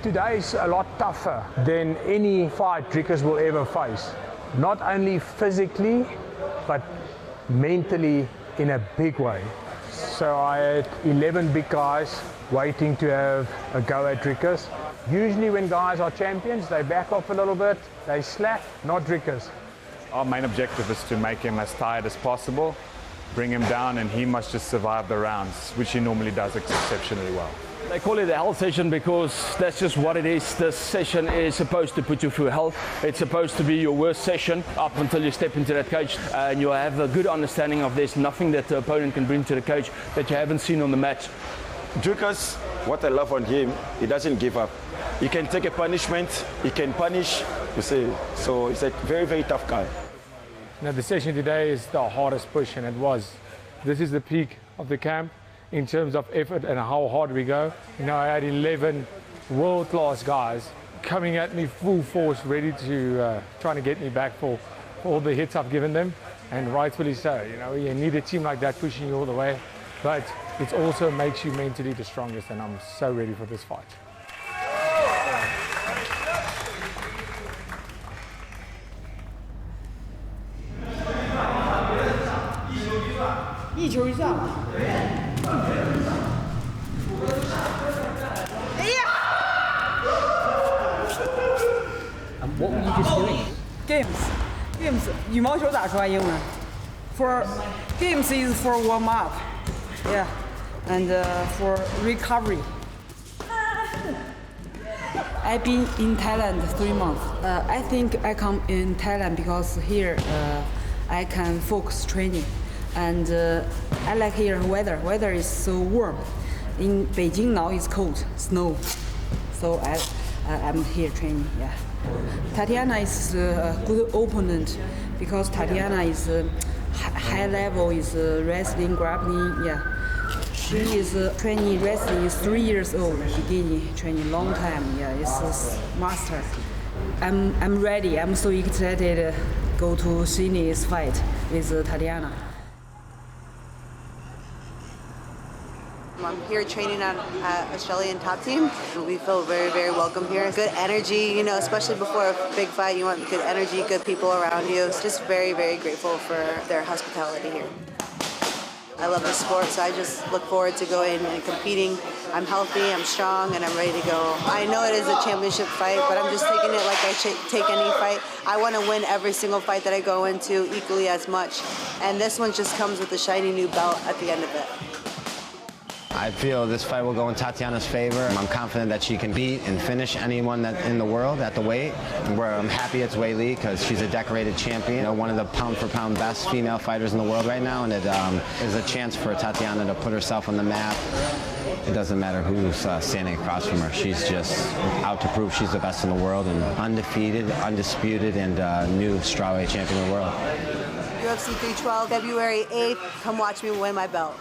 Today's a lot tougher than any fight Dricus will ever face. Not only physically, but mentally in a big way. So I had 11 big guys waiting to have a go at Dricus. Usually when guys are champions, they back off a little bit, they slack, not Dricus. Our main objective is to make him as tired as possible, bring him down, and he must just survive the rounds, which he normally does exceptionally well. They call it a health session because that's just what it is. This session is supposed to put you through health. It's supposed to be your worst session up until you step into that cage, and you'll have a good understanding of there's nothing that the opponent can bring to the cage that you haven't seen on the mat. Dricus, what I love on him, he doesn't give up. He can take a punishment, he can punish, you see. So he's a very, very tough guy. Now the session today is the hardest push, and it was. This is the peak of the camp in terms of effort and how hard we go. You know, I had 11 world-class guys coming at me full force, ready to trying to get me back for all the hits I've given them, and rightfully so. You know, you need a team like that pushing you all the way, but it also makes you mentally the strongest, and I'm so ready for this fight. What were you just doing? Games. 羽毛球咋说英文 ？For games is for warm up, yeah, and for recovery. I've been in Thailand 3 months. I think I come in Thailand because here I can focus training, and I like here weather. Weather is so warm. In Beijing now it's cold, snow, so I'm here training. Yeah. Tatiana is a good opponent because Tatiana is high level, is wrestling, grappling. Yeah, she is training wrestling. Is 3 years old. Beginning training long time. Yeah, it's a master. I'm ready. I'm so excited. Go to Sydney's fight with Tatiana. I'm here training on Australian top team. We feel very, very welcome here. Good energy, you know, especially before a big fight, you want good energy, good people around you. It's just very, very grateful for their hospitality here. I love the sport, so I just look forward to going and competing. I'm healthy, I'm strong, and I'm ready to go. I know it is a championship fight, but I'm just taking it like I take any fight. I want to win every single fight that I go into equally as much. And this one just comes with a shiny new belt at the end of it. I feel this fight will go in Tatiana's favor. I'm confident that she can beat and finish anyone that in the world at the weight. Where I'm happy it's Weili because she's a decorated champion, you know, one of the pound-for-pound best female fighters in the world right now, and it is a chance for Tatiana to put herself on the map. It doesn't matter who's standing across from her. She's just out to prove she's the best in the world and undefeated, undisputed, and new strawweight champion of the world. UFC 312, February 8th. Come watch me win my belt.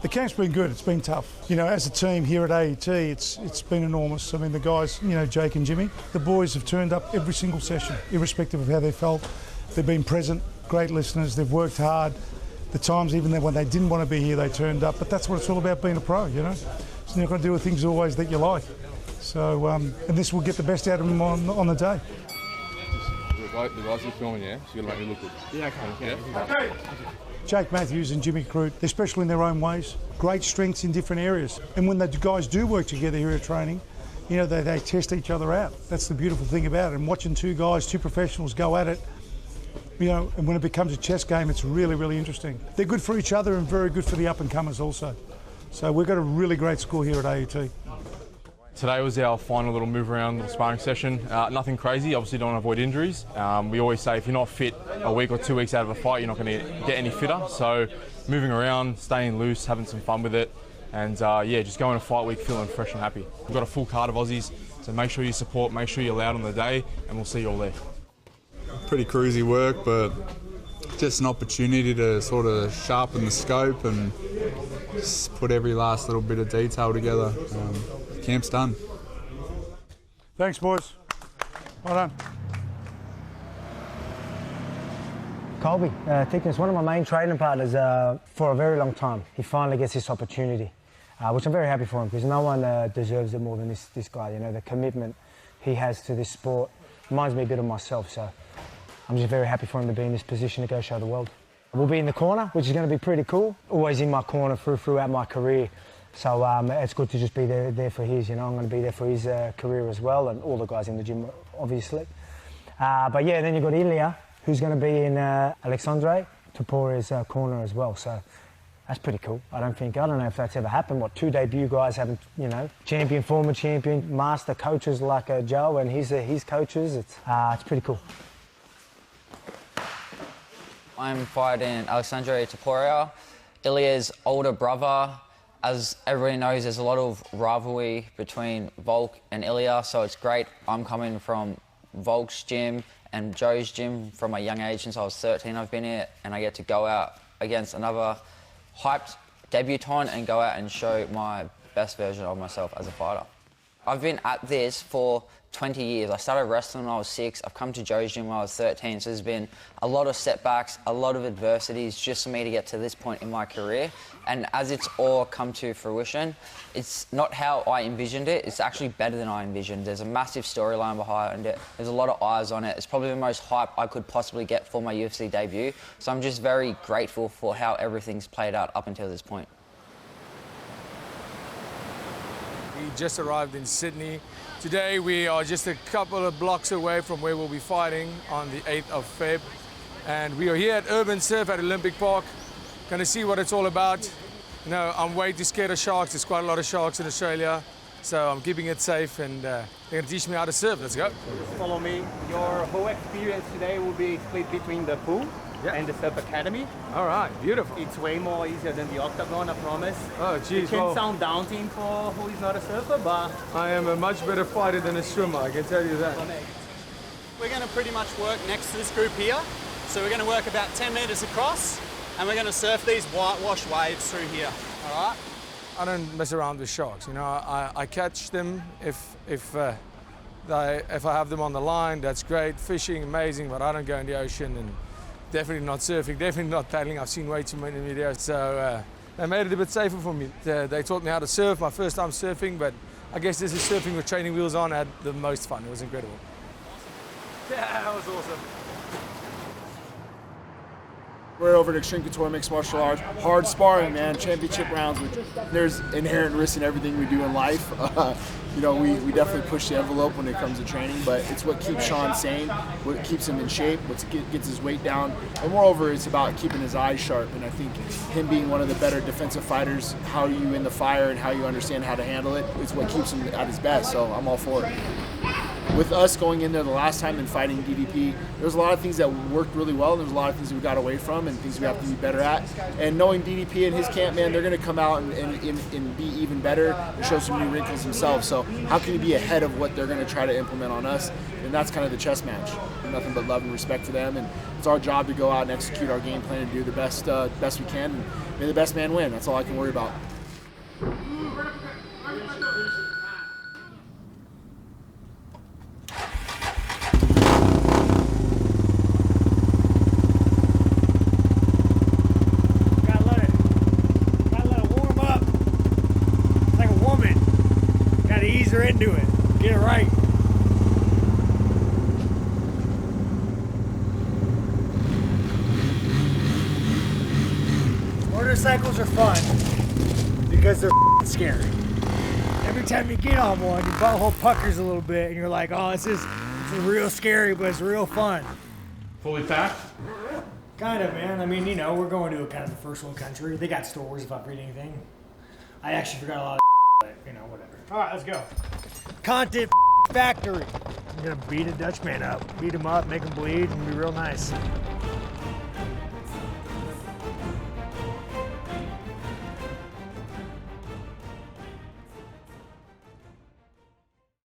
The camp's been good, it's been tough. You know, as a team here at AET, it's been enormous. I mean, the guys, you know, Jake and Jimmy, the boys have turned up every single session, irrespective of how they felt. They've been present, great listeners, they've worked hard. The times even when they didn't want to be here, they turned up. But that's what it's all about being a pro, you know. So you're not going to do the things always that you like. So, and this will get the best out of them on the day. The guys are filming, yeah? So you're going to make me look good. Yeah, okay. Yeah? Jake Matthews and Jimmy Crute, they're special in their own ways, great strengths in different areas. And when the guys do work together here at training, you know, they test each other out. That's the beautiful thing about it. And watching two professionals go at it, you know, and when it becomes a chess game, it's really, really interesting. They're good for each other and very good for the up-and-comers also. So we've got a really great school here at AET. Today was our final little move around sparring session. Nothing crazy, obviously don't avoid injuries. We always say if you're not fit a week or 2 weeks out of a fight, you're not going to get any fitter. So moving around, staying loose, having some fun with it, and yeah, just going to fight week feeling fresh and happy. We've got a full card of Aussies, so make sure you support, make sure you're loud on the day, and we'll see you all there. Pretty cruisy work, but just an opportunity to sort of sharpen the scope and just put every last little bit of detail together. Camp's done. Thanks, boys. Well done. Colby Thicknesse, one of my main training partners for a very long time. He finally gets this opportunity. which I'm very happy for him because no one deserves it more than this guy. You know, the commitment he has to this sport reminds me a bit of myself. So I'm just very happy for him to be in this position to go show the world. We'll be in the corner, which is going to be pretty cool. Always in my corner throughout my career. So it's good to just be there for his, you know. I'm going to be there for his career as well, and all the guys in the gym, obviously. But yeah, then you've got Ilya, who's going to be in Alexandre Topuria's corner as well. So that's pretty cool. I don't know if that's ever happened. What, 2 debut guys having, you know, champion, former champion, master coaches like Joe and his coaches. It's pretty cool. I'm fighting Alexandre Topuria, Ilya's older brother. As everybody knows, there's a lot of rivalry between Volk and Ilya, so it's great. I'm coming from Volk's gym and Joe's gym from a young age. Since I was 13 I've been here, and I get to go out against another hyped debutant and go out and show my best version of myself as a fighter. I've been at this for 20 years. I started wrestling when I was 6. I've come to Joe's gym when I was 13, so there's been a lot of setbacks, a lot of adversities just for me to get to this point in my career. And as it's all come to fruition, it's not how I envisioned it, it's actually better than I envisioned. There's a massive storyline behind it, there's a lot of eyes on it. It's probably the most hype I could possibly get for my UFC debut. So I'm just very grateful for how everything's played out up until this point. We just arrived in Sydney. Today we are just a couple of blocks away from where we'll be fighting on the 8th of Feb. And we are here at Urban Surf at Olympic Park. Gonna see what it's all about. You know, I'm way too scared of sharks. There's quite a lot of sharks in Australia. So I'm keeping it safe, and they're gonna teach me how to surf. Let's go. Follow me. Your whole experience today will be split between the pool and the surf academy. All right, beautiful. It's way more easier than the octagon, I promise. Oh, geez. It can sound daunting for who is not a surfer, but I am a much better fighter than a swimmer, I can tell you that. We're going to pretty much work next to this group here. So we're going to work about 10 metres across, and we're going to surf these whitewash waves through here, all right? I don't mess around with sharks, you know. I catch them if I have them on the line, that's great. Fishing, amazing, but I don't go in the ocean, and definitely not surfing, definitely not paddling. I've seen way too many videos, so they made it a bit safer for me. They taught me how to surf, my first time surfing, but I guess this is surfing with training wheels on. I had the most fun. It was incredible. Yeah, that was awesome. We're over at Extreme Couture Mixed Martial Arts. Hard sparring, man. Championship rounds. There's inherent risk in everything we do in life. You know, we definitely push the envelope when it comes to training, but it's what keeps Sean sane, what keeps him in shape, what gets his weight down. And moreover, it's about keeping his eyes sharp. And I think him being one of the better defensive fighters, how you in the fire and how you understand how to handle it, is what keeps him at his best. So I'm all for it. With us going in there the last time and fighting DDP, there was a lot of things that worked really well, and there was a lot of things that we got away from and things we have to be better at. And knowing DDP and his camp, man, they're going to come out and be even better and show some new wrinkles themselves. So how can you be ahead of what they're going to try to implement on us? And that's kind of the chess match. Nothing but love and respect to them, and it's our job to go out and execute our game plan and do the best we can, and may the best man win. That's all I can worry about. Into it. Get it right. Motorcycles are fun because they're scary. Every time you get on one, your butthole puckers a little bit and you're like, oh, it's real scary, but it's real fun. Fully packed? Kind of, man. I mean, you know, we're going to a kind of a first world country. They got stores if I read anything. I actually forgot a lot of but, you know, whatever. All right, let's go. Content factory. I'm gonna beat a Dutchman up, beat him up, make him bleed, and be real nice.